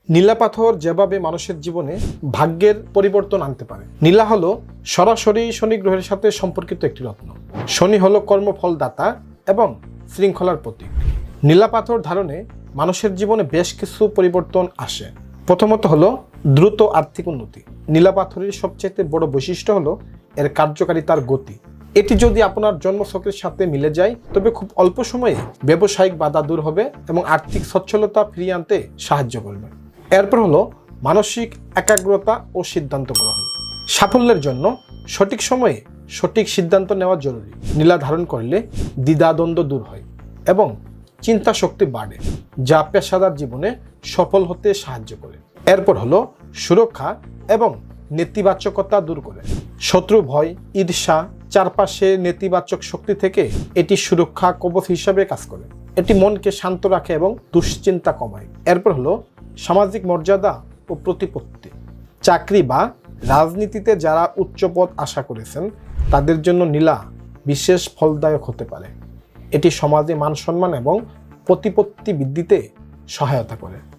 নীলা পাথর যেভাবে মানুষের জীবনে ভাগ্যের পরিবর্তন আনতে পারে। নীলা হলো সরাসরি শনি গ্রহের সাথে সম্পর্কিত একটি রত্ন। শনি হলো কর্মফলদাতা এবং শৃঙ্খলার প্রতীক। নীলা পাথর ধারণে মানুষের জীবনে বেশ কিছু পরিবর্তন আসে। প্রথমত হলো দ্রুত আর্থিক উন্নতি। নীলা পাথরের সবচেয়ে বড় বৈশিষ্ট্য হলো এর কার্যকারিতার গতি। এটি যদি আপনার জন্মছকের সাথে মিলে যায় তবে খুব অল্প সময়ে ব্যবসায়িক বাধা দূর হবে এবং আর্থিক সচ্ছলতা ফিরিয়ে আনতে সাহায্য করবে। এরপর হলো মানসিক একাগ্রতা ও সিদ্ধান্ত গ্রহণ। সাফল্যের জন্য সঠিক সময়ে সঠিক সিদ্ধান্ত নেওয়া জরুরি। নীলা ধারণ করলে দ্বিধাদ্বন্দ্ব দূর হয় এবং চিন্তা শক্তি বাড়ে, যা পেশাদার জীবনে সফল হতে সাহায্য করে। এরপর হলো সুরক্ষা এবং নেতিবাচকতা দূর করে। শত্রু ভয়, ঈর্ষা, চারপাশে নেতিবাচক শক্তি থেকে এটি সুরক্ষা কবচ হিসাবে কাজ করে। এটি মনকে শান্ত রাখে এবং দুশ্চিন্তা কমায়। এরপর হলো সামাজিক মর্যাদা ও প্রতিপত্তি। চাকরি বা রাজনীতিতে যারা উচ্চ পদ আশা করেছেন তাদের জন্য নীলা বিশেষ ফলদায়ক হতে পারে। এটি সমাজে মান সম্মান এবং প্রতিপত্তি বৃদ্ধিতে সহায়তা করে।